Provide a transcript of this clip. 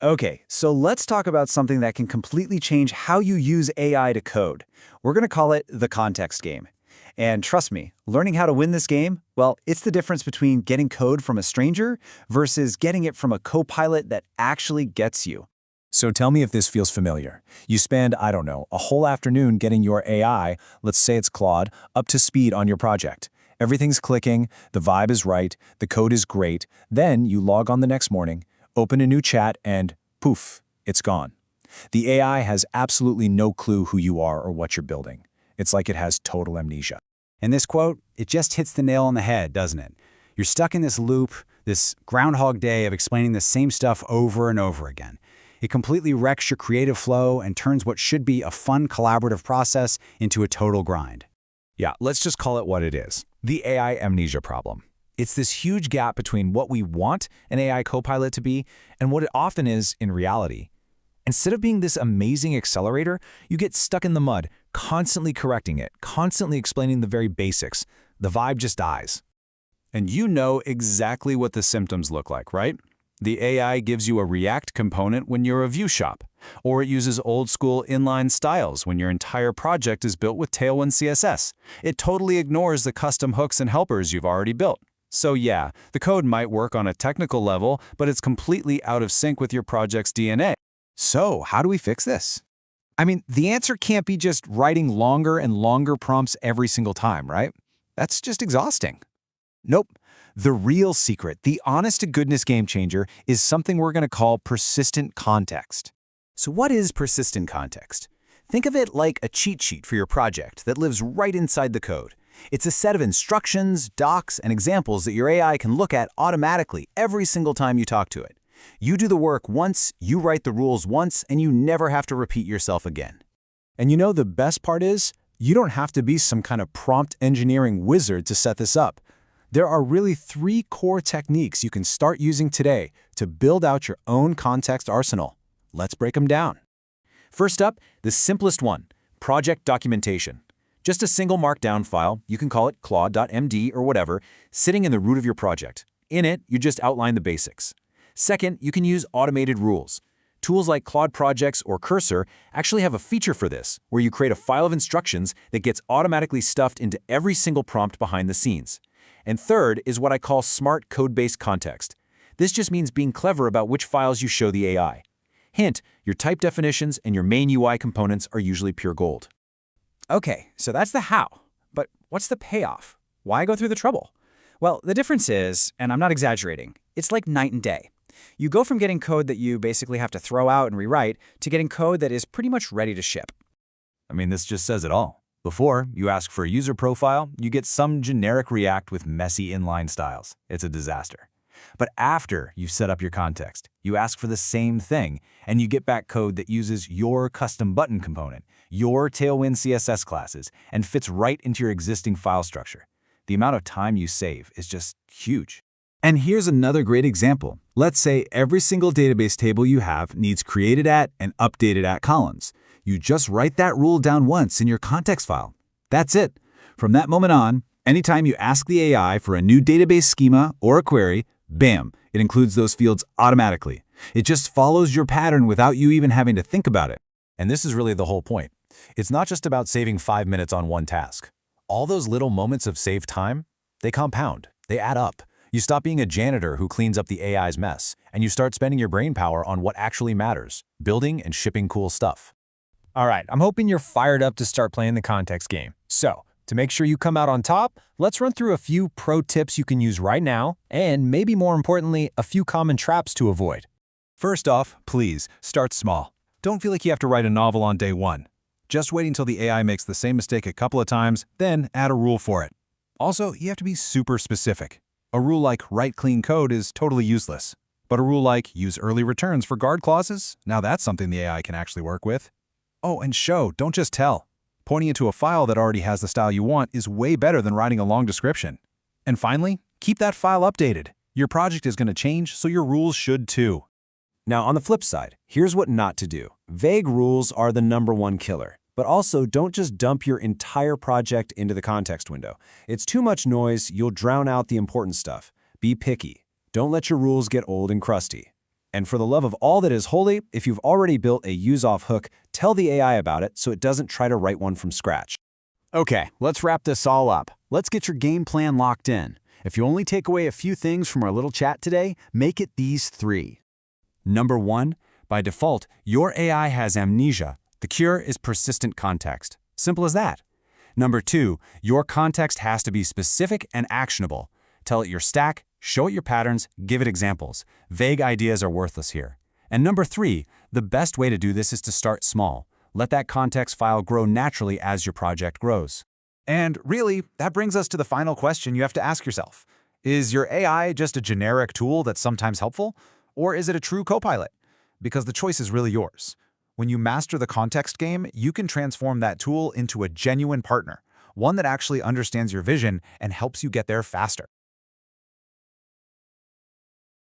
Okay, so let's talk about something that can completely change how you use AI to code. We're going to call it the context game. And trust me, learning how to win this game, well, it's the difference between getting code from a stranger versus getting it from a co-pilot that actually gets you. So tell me if this feels familiar. You spend, I don't know, a whole afternoon getting your AI, let's say it's Claude, up to speed on your project. Everything's clicking, the vibe is right, the code is great. Then you log on the next morning, open a new chat, and poof, it's gone. The AI has absolutely no clue who you are or what you're building. It's like it has total amnesia. And this quote, it just hits the nail on the head, doesn't it? You're stuck in this loop, this Groundhog Day of explaining the same stuff over and over again. It completely wrecks your creative flow and turns what should be a fun collaborative process into a total grind. Yeah, let's just call it what it is. The AI amnesia problem. It's this huge gap between what we want an AI copilot to be and what it often is in reality. Instead of being this amazing accelerator, you get stuck in the mud, constantly correcting it, constantly explaining the very basics. The vibe just dies. And you know exactly what the symptoms look like, right? The AI gives you a React component when you're a Vue shop, or it uses old-school inline styles when your entire project is built with Tailwind CSS. It totally ignores the custom hooks and helpers you've already built. So yeah, the code might work on a technical level, but it's completely out of sync with your project's DNA. So how do we fix this? I mean, the answer can't be just writing longer and longer prompts every single time, right? That's just exhausting. Nope. The real secret, the honest-to-goodness game changer, is something we're going to call persistent context. So what is persistent context? Think of it like a cheat sheet for your project that lives right inside the code. It's a set of instructions, docs, and examples that your AI can look at automatically every single time you talk to it. You do the work once, you write the rules once, and you never have to repeat yourself again. And you know the best part is, you don't have to be some kind of prompt engineering wizard to set this up. There are really 3 core techniques you can start using today to build out your own context arsenal. Let's break them down. First up, the simplest one, project documentation. Just a single markdown file, you can call it Claude.md or whatever, sitting in the root of your project. In it, you just outline the basics. Second, you can use automated rules. Tools like Claude Projects or Cursor actually have a feature for this, where you create a file of instructions that gets automatically stuffed into every single prompt behind the scenes. And third is what I call smart code-based context. This just means being clever about which files you show the AI. Hint, your type definitions and your main UI components are usually pure gold. Okay, so that's the how. But what's the payoff? Why go through the trouble? Well, the difference is, and I'm not exaggerating, it's like night and day. You go from getting code that you basically have to throw out and rewrite to getting code that is pretty much ready to ship. I mean, this just says it all. Before, you ask for a user profile, you get some generic React with messy inline styles. It's a disaster. But after you've set up your context, you ask for the same thing, and you get back code that uses your custom button component, your Tailwind CSS classes, and fits right into your existing file structure. The amount of time you save is just huge. And here's another great example. Let's say every single database table you have needs created at and updated at columns. You just write that rule down once in your context file. That's it. From that moment on, anytime you ask the AI for a new database schema or a query, bam, it includes those fields automatically. It just follows your pattern without you even having to think about it. And this is really the whole point. It's not just about saving 5 minutes on one task. All those little moments of saved time, they compound, they add up. You stop being a janitor who cleans up the AI's mess, and you start spending your brain power on what actually matters, building and shipping cool stuff. All right, I'm hoping you're fired up to start playing the context game. So, to make sure you come out on top, let's run through a few pro tips you can use right now, and maybe more importantly, a few common traps to avoid. First off, please, start small. Don't feel like you have to write a novel on day 1. Just wait until the AI makes the same mistake a couple of times, then add a rule for it. Also, you have to be super specific. A rule like write clean code is totally useless. But a rule like use early returns for guard clauses, now that's something the AI can actually work with. Oh, and show, don't just tell. Pointing it to a file that already has the style you want is way better than writing a long description. And finally, keep that file updated. Your project is going to change, so your rules should too. Now, on the flip side, here's what not to do. Vague rules are the #1 killer. But also, don't just dump your entire project into the context window. It's too much noise, you'll drown out the important stuff. Be picky. Don't let your rules get old and crusty. And for the love of all that is holy, if you've already built a use-off hook, tell the AI about it so it doesn't try to write one from scratch. Okay, let's wrap this all up. Let's get your game plan locked in. If you only take away a few things from our little chat today, make it these 3. Number 1, by default, your AI has amnesia. The cure is persistent context. Simple as that. Number 2, your context has to be specific and actionable. Tell it your stack, show it your patterns, give it examples. Vague ideas are worthless here. And number 3, the best way to do this is to start small. Let that context file grow naturally as your project grows. And really, that brings us to the final question you have to ask yourself. Is your AI just a generic tool that's sometimes helpful? Or is it a true copilot? Because the choice is really yours. When you master the context game, you can transform that tool into a genuine partner, one that actually understands your vision and helps you get there faster.